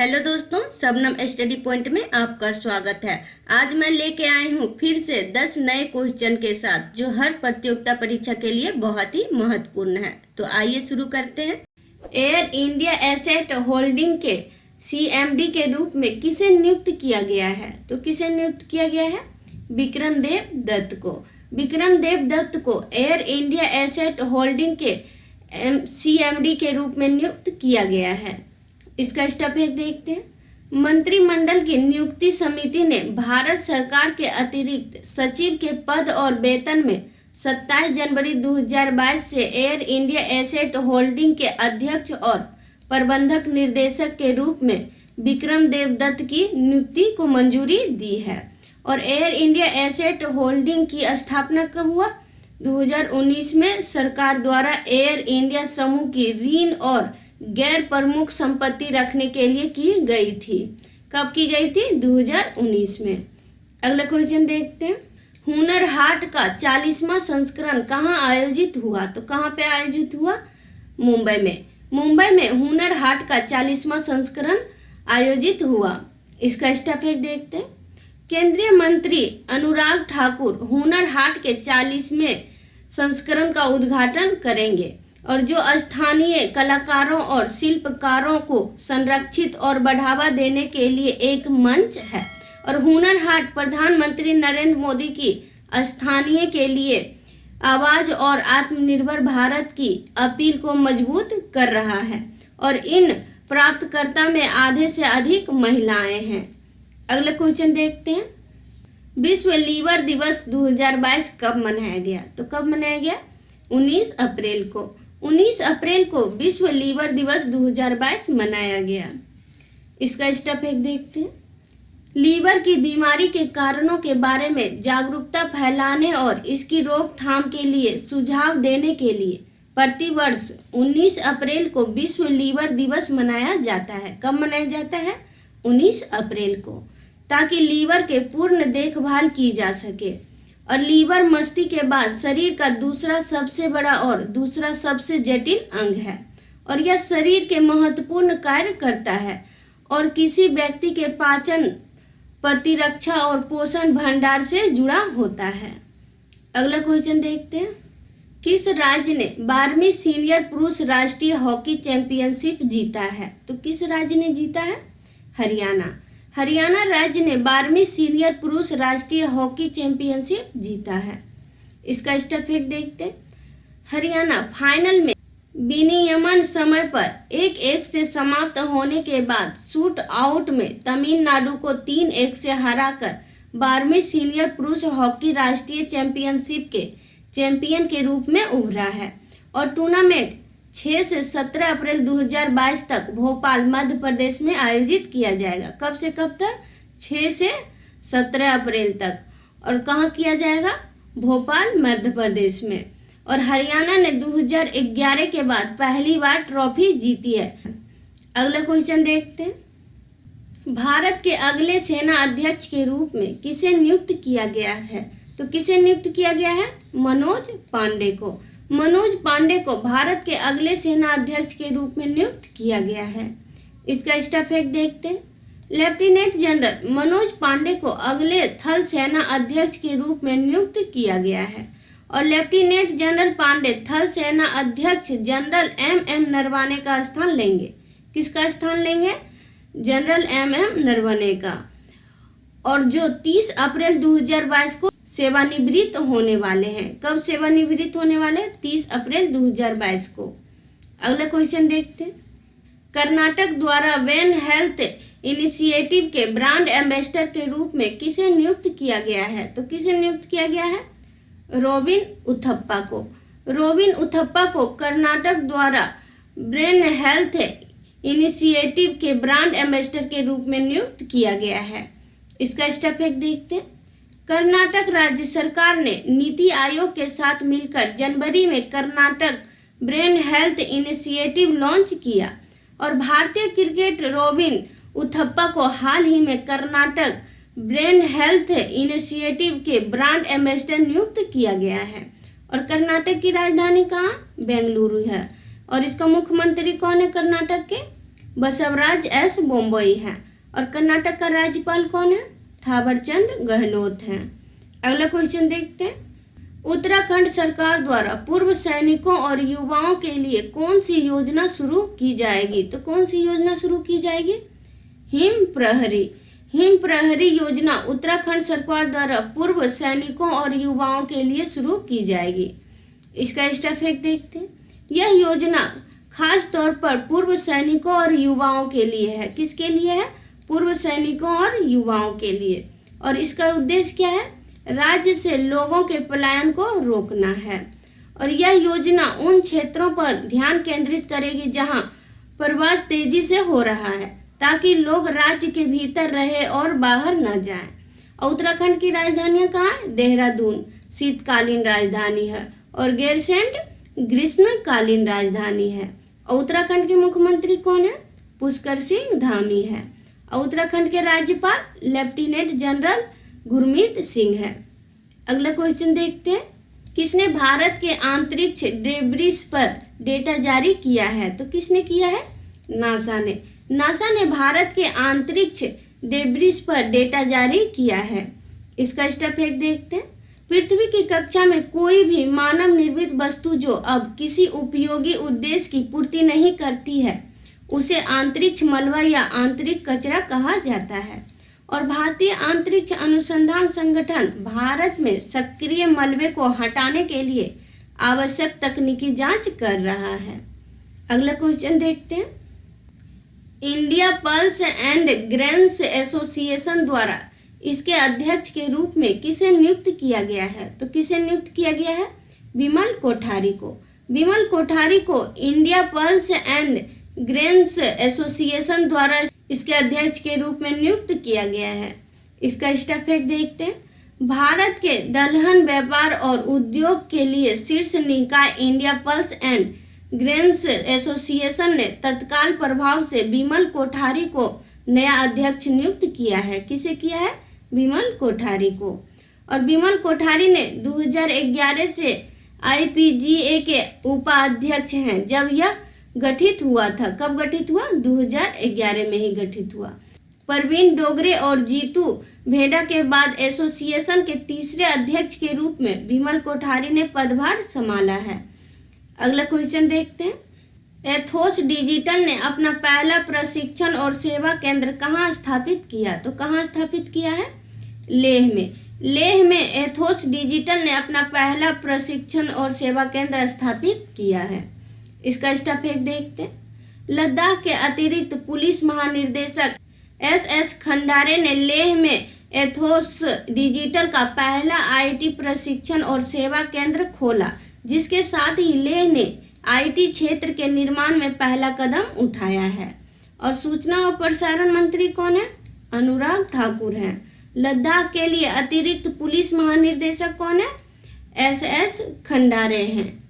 Hello दोस्तों, Shabnam study point में आपका स्वागत है। आज मैं लेके आई हूँ फिर से 10 नए क्वेश्चन के साथ जो हर प्रतियोगिता परीक्षा के लिए बहुत ही महत्वपूर्ण है। तो आइए शुरू करते हैं। एयर इंडिया एसेट होल्डिंग के CMD के रूप में किसे नियुक्त किया गया है? तो किसे नियुक्त किया गया है? विक्रमदेव दत्त को। विक्रमदेव दत्त को एयर इंडिया एसेट होल्डिंग के CMD के रूप में नियुक्त किया गया है। इसका स्टेप एक देखते हैं। मंत्रिमंडल की नियुक्ति समिति ने भारत सरकार के अतिरिक्त सचिव के पद और वेतन में 27 जनवरी 2022 से एयर इंडिया एसेट होल्डिंग के अध्यक्ष और प्रबंधक निर्देशक के रूप में विक्रमदेव दत्त की नियुक्ति को मंजूरी दी है। और एयर इंडिया एसेट होल्डिंग की स्थापना कब हुआ? 2019 में सरकार द्वारा एयर इंडिया समूह की ऋण और गैर प्रमुख संपत्ति रखने के लिए की गई थी। कब की गई थी? 2019 में। अगला क्वेश्चन देखते हैं। हुनर हाट का 40वां संस्करण कहाँ आयोजित हुआ? तो कहाँ पे आयोजित हुआ? मुंबई में। मुंबई में हुनर हाट का 40वां संस्करण आयोजित हुआ। इसका स्टेप एक देखते हैं। केंद्रीय मंत्री अनुराग ठाकुर हुनर हाट के 40वें संस्करण का उद्घाटन करेंगे और जो स्थानीय कलाकारों और शिल्पकारों को संरक्षित और बढ़ावा देने के लिए एक मंच है। और हुनर हाट प्रधानमंत्री नरेंद्र मोदी की स्थानीय के लिए आवाज और आत्मनिर्भर भारत की अपील को मजबूत कर रहा है और इन प्राप्तकर्ता में आधे से अधिक महिलाएं हैं। अगला क्वेश्चन देखते हैं। विश्व लीवर दिवस 2022 कब मनाया गया? तो कब मनाया गया? 19 अप्रैल को। 19 अप्रैल को विश्व लीवर दिवस 2022 मनाया गया। इसका स्टेप एक देखते हैं। लीवर की बीमारी के कारणों के बारे में जागरूकता फैलाने और इसकी रोकथाम के लिए सुझाव देने के लिए प्रतिवर्ष 19 अप्रैल को विश्व लीवर दिवस मनाया जाता है। कब मनाया जाता है? 19 अप्रैल को, ताकि लीवर के पूर्ण देखभाल की जा सके। और लीवर मस्तिष्क के बाद शरीर का दूसरा सबसे बड़ा और दूसरा सबसे जटिल अंग है और यह शरीर के महत्वपूर्ण कार्य करता है और किसी व्यक्ति के पाचन, प्रतिरक्षा और पोषण भंडार से जुड़ा होता है। अगला क्वेश्चन देखते हैं। किस राज्य ने 12वीं सीनियर पुरुष राष्ट्रीय हॉकी चैंपियनशिप जीता है? तो किस राज्य ने जीता है? हरियाणा। हरियाणा राज्य ने 12वीं सीनियर पुरुष राष्ट्रीय हॉकी चैंपियनशिप जीता है। इसका स्टेप एक देखते हैं। हरियाणा फाइनल में विनियमन समय पर 1-1 से समाप्त होने के बाद शूट आउट में तमिलनाडु को 3-1 से हराकर 12वीं सीनियर पुरुष हॉकी राष्ट्रीय चैंपियनशिप के चैंपियन के रूप में उभरा है। और टूर्नामेंट 6 से 17 अप्रैल 2022 तक भोपाल मध्य प्रदेश में आयोजित किया जाएगा। कब से कब तक? 6 से 17 अप्रैल तक। और कहाँ किया जाएगा? भोपाल मध्य प्रदेश में। और हरियाणा ने 2011 के बाद पहली बार ट्रॉफी जीती है। अगला क्वेश्चन देखते हैं। भारत के अगले सेना अध्यक्ष के रूप में किसे नियुक्त किया गया है? तो किसे नियुक्त किया गया है? मनोज पांडे को। मनोज पांडे को भारत के अगले सेना अध्यक्ष के रूप में नियुक्त किया गया है। इसका स्टेप एक देखते हैं। लेफ्टिनेंट जनरल मनोज पांडे को अगले थल सेना अध्यक्ष के रूप में नियुक्त किया गया है और लेफ्टिनेंट जनरल पांडे थल सेना अध्यक्ष जनरल MM नरवणे का स्थान लेंगे। किसका स्थान लेंगे? जनरल MM नरवणे का। और जो 30 अप्रैल 2022 को सेवानिवृत्त होने वाले हैं। कब सेवानिवृत्त होने वाले? 30 अप्रैल 2022 को। अगला क्वेश्चन देखते हैं। कर्नाटक द्वारा वेन हेल्थ इनिशिएटिव के ब्रांड एम्बेसडर के रूप में किसे नियुक्त किया गया है? तो किसे नियुक्त किया गया है? रोबिन उथप्पा को। रोबिन उथप्पा को कर्नाटक द्वारा ब्रेन हेल्थ इनिशिएटिव के ब्रांड एम्बेसडर के रूप में नियुक्त किया गया है। इसका स्टेप एक देखते हैं। कर्नाटक राज्य सरकार ने नीति आयोग के साथ मिलकर जनवरी में Karnataka brain health initiative launch किया और भारतीय क्रिकेट रोबिन उथप्पा को हाल ही में कर्नाटक ब्रेन हेल्थ इनिशिएटिव के ब्रांड एम्बेसडर नियुक्त किया गया है। और कर्नाटक की राजधानी कहाँ? बेंगलुरु है। और इसका मुख्यमंत्री कौन है कर्नाटक के? बसवराज एस बोम्मई हैं। और कर्नाटक का राज्यपाल कौन है? थावरचंद गहलोत हैं। अगला क्वेश्चन देखते हैं। उत्तराखंड सरकार द्वारा पूर्व सैनिकों और युवाओं के लिए कौन सी योजना शुरू की जाएगी? तो कौन सी योजना शुरू की जाएगी? हिम प्रहरी। हिम प्रहरी योजना उत्तराखंड सरकार द्वारा पूर्व सैनिकों और युवाओं के लिए शुरू की जाएगी। इसका स्टेप फैक्ट देखते हैं। यह योजना खास तौर पर पूर्व सैनिकों और युवाओं के लिए है। किसके लिए है? पूर्व सैनिकों और युवाओं के लिए। और इसका उद्देश्य क्या है? राज्य से लोगों के पलायन को रोकना है। और यह योजना उन क्षेत्रों पर ध्यान केंद्रित करेगी जहां प्रवास तेजी से हो रहा है, ताकि लोग राज्य के भीतर रहे और बाहर न जाएं। और उत्तराखंड की राजधानियां कहाँ है? देहरादून शीतकालीन राजधानी है और गैरसैंण ग्रीष्मकालीन राजधानी है। और उत्तराखंड के मुख्यमंत्री कौन है? पुष्कर सिंह धामी है। और उत्तराखंड के राज्यपाल लेफ्टिनेंट जनरल गुरमीत सिंह है। अगला क्वेश्चन देखते हैं। किसने भारत के अंतरिक्ष डेब्रिस पर डेटा जारी किया है? तो किसने किया है? नासा ने। नासा ने भारत के अंतरिक्ष डेब्रिस पर डेटा जारी किया है। इसका स्टेप एक देखते हैं। पृथ्वी की कक्षा में कोई भी मानव निर्मित वस्तु जो अब किसी उपयोगी उद्देश्य की पूर्ति नहीं करती है, उसे अंतरिक्ष मलबा या आंतरिक कचरा कहा जाता है। और भारतीय अंतरिक्ष अनुसंधान संगठन भारत में सक्रिय मलबे को हटाने के लिए आवश्यक तकनीकी जांच कर रहा है। अगला क्वेश्चन देखते हैं। India pulse and grains association द्वारा इसके अध्यक्ष के रूप में किसे नियुक्त किया गया है? तो किसे नियुक्त किया गया है? विमल कोठारी को। विमल कोठारी को India pulse and grains association द्वारा इसके अध्यक्ष के रूप में नियुक्त किया गया है। इसका स्टेप एक देखते हैं। भारत के दलहन व्यापार और उद्योग के लिए शीर्ष निकाय India pulse and grains association ने तत्काल प्रभाव से विमल कोठारी को नया अध्यक्ष नियुक्त किया है। किसे किया है? विमल कोठारी को। और विमल कोठारी ने 2011 से IPGA के उपाध्यक्ष हैं, जब यह गठित हुआ था। कब गठित हुआ? 2011 में ही गठित हुआ। परवीन डोगरे और जीतू भेड़ा के बाद एसोसिएशन के तीसरे अध्यक्ष के रूप में विमल कोठारी ने पदभार संभाला है। अगला क्वेश्चन देखते हैं। एथोस डिजिटल ने अपना पहला प्रशिक्षण और सेवा केंद्र कहाँ स्थापित किया? तो कहाँ स्थापित किया है? लेह में। लेह में एथोस डिजिटल ने अपना पहला प्रशिक्षण और सेवा केंद्र स्थापित किया है। इसका स्टेप एक देखते हैं। लद्दाख के अतिरिक्त पुलिस महानिर्देशक SS खंडारे ने लेह में एथोस डिजिटल का पहला IT प्रशिक्षण और सेवा केंद्र खोला, जिसके साथ ही लेह ने IT क्षेत्र के निर्माण में पहला कदम उठाया है। और सूचना और प्रसारण मंत्री कौन है? अनुराग ठाकुर हैं। लद्दाख के लिए अतिरिक्त पुलिस महानिर्देशक कौन है? SS खंडारे हैं।